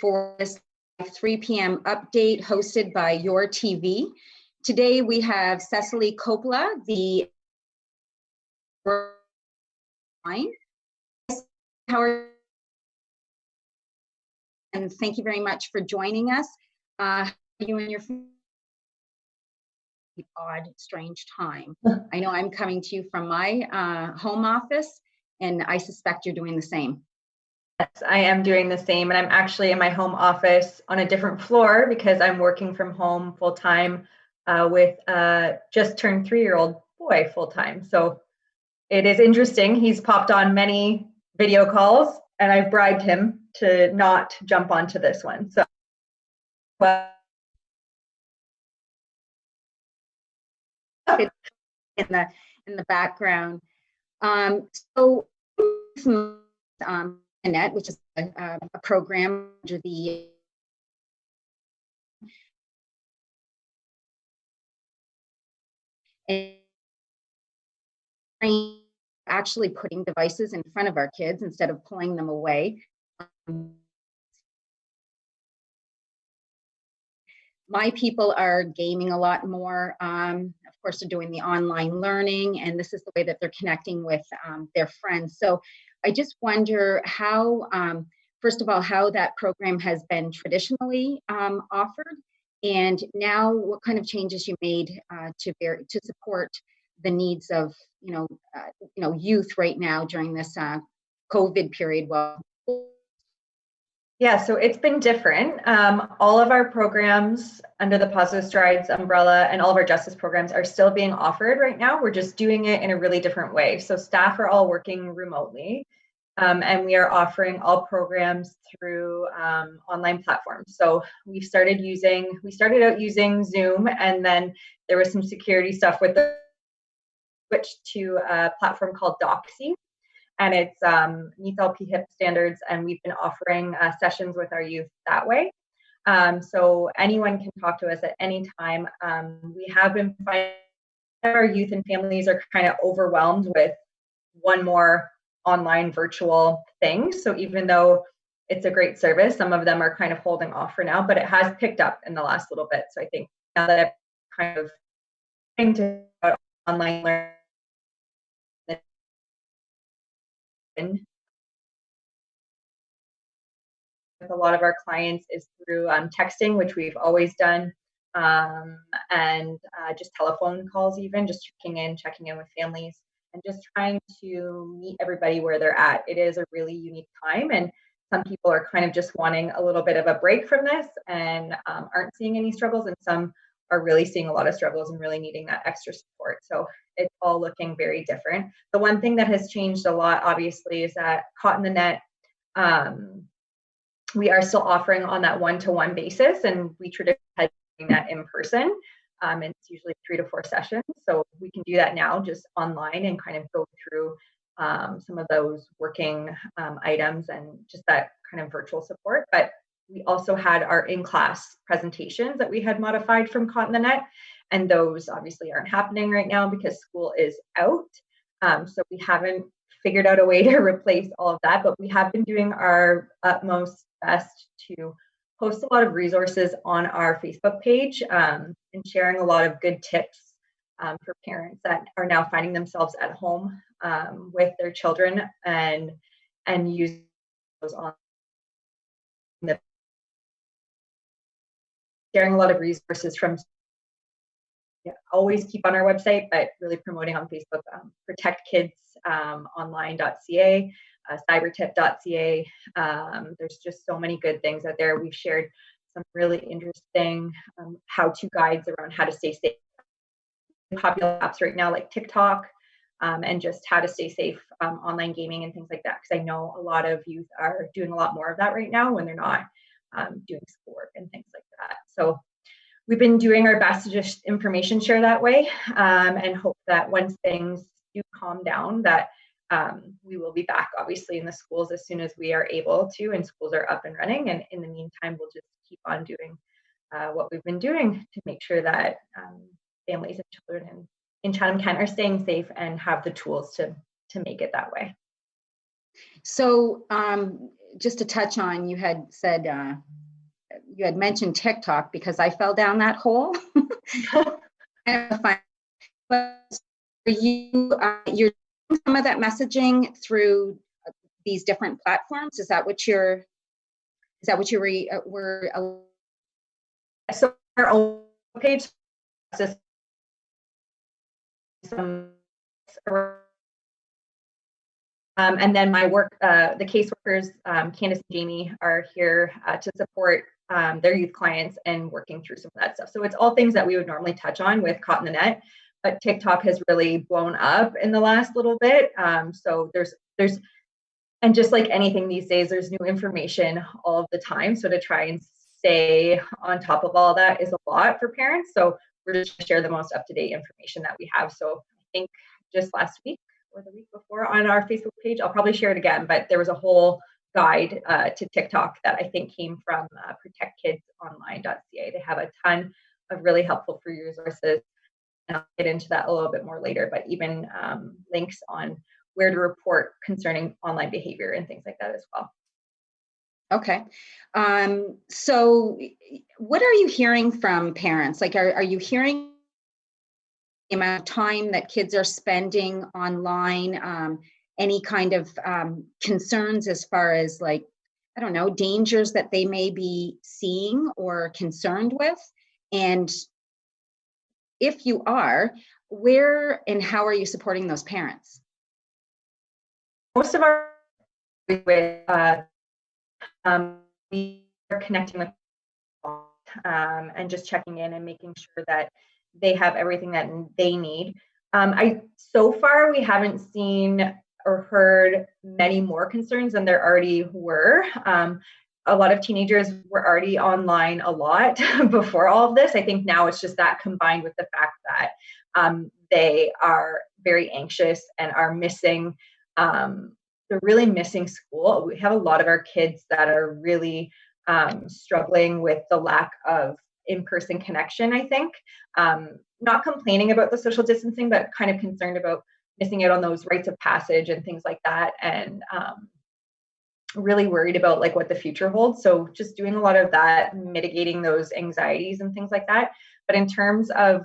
for this 3 p.m. update hosted by Your TV. Today we have Cecily Coppola, the Howard, and thank you very much for joining us. You and your odd, strange time. I know I'm coming to you from my home office, and I suspect you're doing the same. Yes, I am doing the same, and I'm actually in my home office on a different floor because I'm working from home full time with just turned 3-year-old boy full time. So it is interesting. He's popped on many video calls, and I've bribed him to not jump onto this one. So, well, in the background. So, Net, which is a program under the actually putting devices in front of our kids instead of pulling them away. My people are gaming a lot more. Of course, they're doing the online learning, and this is the way that they're connecting with their friends. So I just wonder how, first of all, how that program has been traditionally offered, and now what kind of changes you made to support the needs of youth right now during this COVID period. Well, yeah, so it's been different. All of our programs under the Positive Strides umbrella and all of our justice programs are still being offered right now. We're just doing it in a really different way. So staff are all working remotely, and we are offering all programs through online platforms. So we started out using Zoom, and then there was some security stuff with the switch to a platform called Doxy. And it's meets LP-HIP standards, and we've been offering sessions with our youth that way. So anyone can talk to us at any time. We have been finding our youth and families are kind of overwhelmed with one more online virtual thing. So even though it's a great service, some of them are kind of holding off for now, but it has picked up in the last little bit. So I think now that I'm kind of trying to online learning, with a lot of our clients is through texting, which we've always done, and just telephone calls, even just checking in with families, and just trying to meet everybody where they're at. It is a really unique time, and some people are kind of just wanting a little bit of a break from this and aren't seeing any struggles, and some are really seeing a lot of struggles and really needing that extra support. So it's all looking very different. The one thing that has changed a lot, obviously, is that Caught in the Net, we are still offering on that one-to-one basis, and we traditionally had doing that in person. And it's usually 3 to 4 sessions. So we can do that now just online and kind of go through some of those working items and just that kind of virtual support. But we also had our in-class presentations that we had modified from Caught in the Net, and those obviously aren't happening right now because school is out. So we haven't figured out a way to replace all of that, but we have been doing our utmost best to post a lot of resources on our Facebook page and sharing a lot of good tips for parents that are now finding themselves at home with their children and using those on the sharing a lot of resources from always keep on our website, but really promoting on Facebook, protectkidsonline.ca, cybertip.ca. There's just so many good things out there. We've shared some really interesting how-to guides around how to stay safe. Popular apps right now like TikTok, and just how to stay safe online gaming and things like that, because I know a lot of youth are doing a lot more of that right now when they're not doing schoolwork and things like that. So we've been doing our best to just information share that way, and hope that once things do calm down, that we will be back obviously in the schools as soon as we are able to, and schools are up and running. And in the meantime, we'll just keep on doing what we've been doing to make sure that families and children in Chatham-Kent are staying safe and have the tools to make it that way. So just to touch on, you had said, you had mentioned TikTok, because I fell down that hole. But you're doing some of that messaging through these different platforms. Is that what you're? Is that what you were? So our own page, some, and then my work, the caseworkers, Candace and Jamie, are here to support their youth clients and working through some of that stuff. So it's all things that we would normally touch on with Caught in the Net, but TikTok has really blown up in the last little bit. So there's, and just like anything these days, there's new information all of the time. So to try and stay on top of all that is a lot for parents. So we're just going to share the most up-to-date information that we have. So I think just last week or the week before on our Facebook page, I'll probably share it again, but there was a whole guide to TikTok that I think came from protectkidsonline.ca. They have a ton of really helpful free resources, and I'll get into that a little bit more later, but even links on where to report concerning online behavior and things like that as well. Okay. So what are you hearing from parents? Like, are you hearing the amount of time that kids are spending online? Any kind of concerns as far as, like, I don't know, dangers that they may be seeing or concerned with? And if you are, where and how are you supporting those parents? Most of our with we are connecting with and just checking in and making sure that they have everything that they need. So far we haven't seen or heard many more concerns than there already were. A lot of teenagers were already online a lot before all of this. I think now it's just that combined with the fact that they are very anxious and are missing, they're really missing school. We have a lot of our kids that are really struggling with the lack of in-person connection, I think. Not complaining about the social distancing, but kind of concerned about missing out on those rites of passage and things like that, and really worried about like what the future holds. So just doing a lot of that, mitigating those anxieties and things like that. But in terms of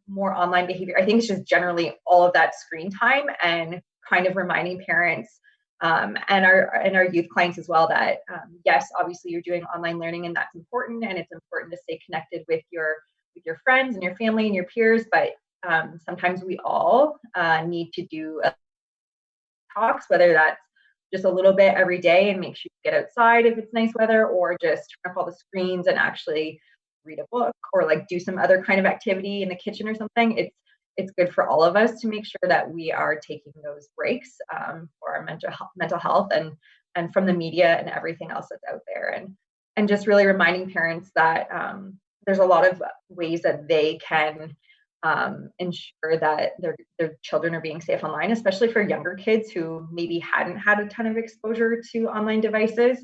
more online behavior, I think it's just generally all of that screen time, and kind of reminding parents and our youth clients as well that yes, obviously you're doing online learning and that's important, and it's important to stay connected with your friends and your family and your peers, but sometimes we all need to do talks, whether that's just a little bit every day and make sure you get outside if it's nice weather, or just turn off all the screens and actually read a book, or like do some other kind of activity in the kitchen or something. It's good for all of us to make sure that we are taking those breaks for our mental health and from the media and everything else that's out there, and just really reminding parents that there's a lot of ways that they can ensure that their children are being safe online, especially for younger kids who maybe hadn't had a ton of exposure to online devices,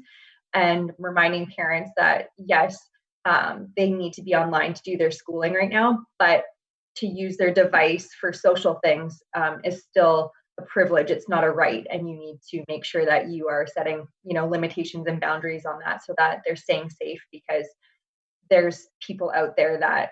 and reminding parents that yes, they need to be online to do their schooling right now, but to use their device for social things is still a privilege. It's not a right, and you need to make sure that you are setting, limitations and boundaries on that so that they're staying safe, because there's people out there that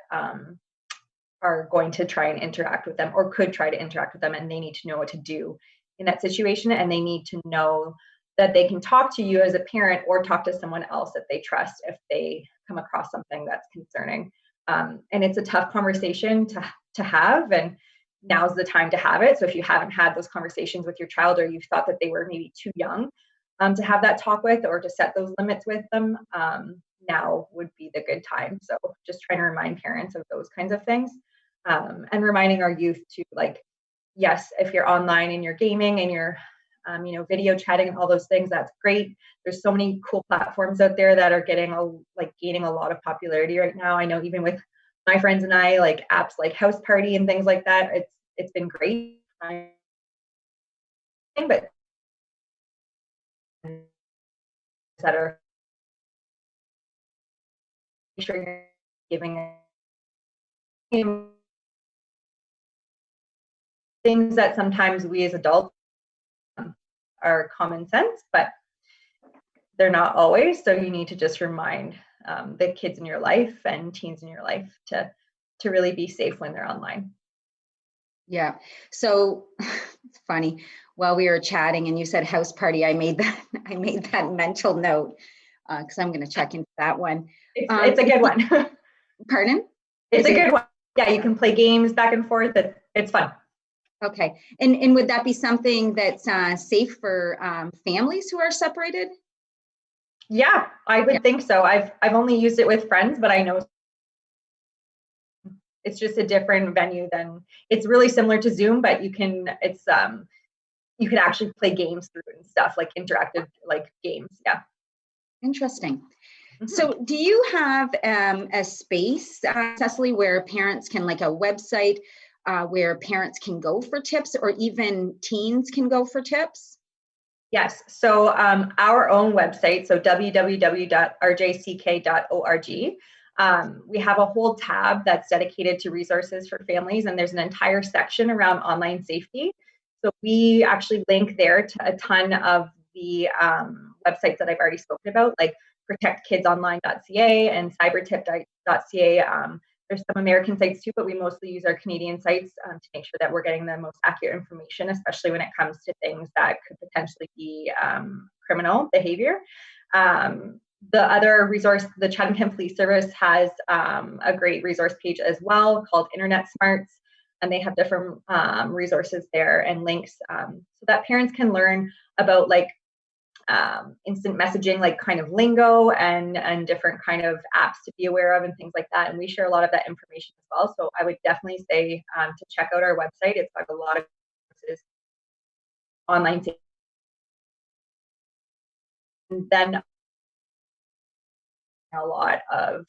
are going to try and interact with them, or could try to interact with them, and they need to know what to do in that situation, and they need to know that they can talk to you as a parent or talk to someone else that they trust if they come across something that's concerning. And it's a tough conversation to have, and now's the time to have it. So if you haven't had those conversations with your child, or you thought that they were maybe too young to have that talk with, or to set those limits with them, now would be the good time. So just trying to remind parents of those kinds of things, and reminding our youth to, like, yes, if you're online and you're gaming and you're video chatting and all those things, that's great. There's so many cool platforms out there that are gaining a lot of popularity right now. I know even with my friends and I, like apps like House Party and things like that, it's been great. But that are sure you're giving things that sometimes we as adults are common sense, but they're not always. So you need to just remind the kids in your life and teens in your life to really be safe when they're online. Yeah. So it's funny. While we were chatting and you said house party, I made that mental note because I'm going to check into that one. It's a good one. Pardon? It's a good one. Yeah, you can play games back and forth. It's fun. Okay. And would that be something that's safe for families who are separated? Yeah, I would think so. I've only used it with friends, but I know it's just a different venue than, it's really similar to Zoom, but you can actually play games through it and stuff, like interactive like games. Yeah. Interesting. Mm-hmm. So do you have a space, Cecily, where parents can, like a website where parents can go for tips, or even teens can go for tips? Yes. So our own website, so www.rjck.org, we have a whole tab that's dedicated to resources for families, and there's an entire section around online safety. So we actually link there to a ton of the websites that I've already spoken about, like protectkidsonline.ca and cybertip.ca. There's some American sites too, but we mostly use our Canadian sites to make sure that we're getting the most accurate information, especially when it comes to things that could potentially be criminal behavior. The other resource, the Chatham-Kent Police Service has a great resource page as well called Internet Smarts, and they have different resources there and links so that parents can learn about like instant messaging, like kind of lingo and different kind of apps to be aware of and things like that. And we share a lot of that information as well. So I would definitely say to check out our website. It's got a lot of online safety. And then a lot of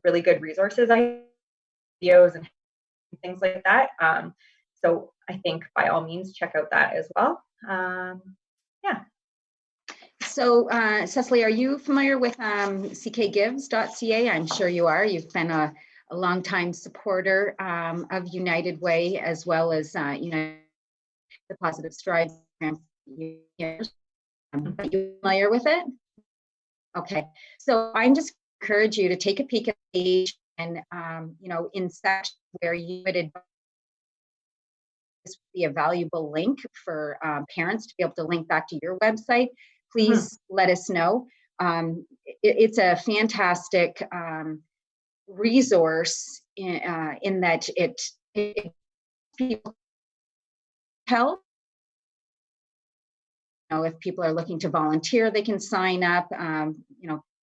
really good resources, videos and things like that. So I think by all means, check out that as well. Yeah. So, Cecily, are you familiar with ckgives.ca? I'm sure you are. You've been a long-time supporter of United Way, as well as the Positive Strides program. Are you familiar with it? Okay. So I'm just encourage you to take a peek at the page and, in sections where you would advise, this would be a valuable link for parents to be able to link back to your website. Please let us know. It's a fantastic resource in that it people help. If people are looking to volunteer, they can sign up.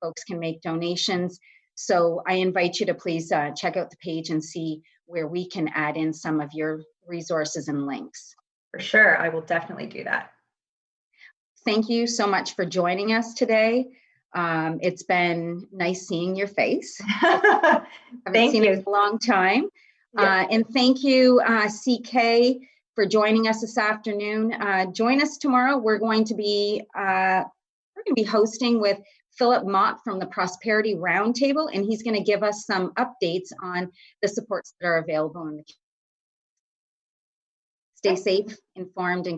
Folks can make donations. So I invite you to please check out the page and see where we can add in some of your resources and links. For sure, I will definitely do that. Thank you so much for joining us today. It's been nice seeing your face. I haven't seen it in a long time. Yeah. And thank you, CK, for joining us this afternoon. Join us tomorrow. We're going to be hosting with Philip Mott from the Prosperity Roundtable, and he's going to give us some updates on the supports that are available in the community. Stay safe, informed, and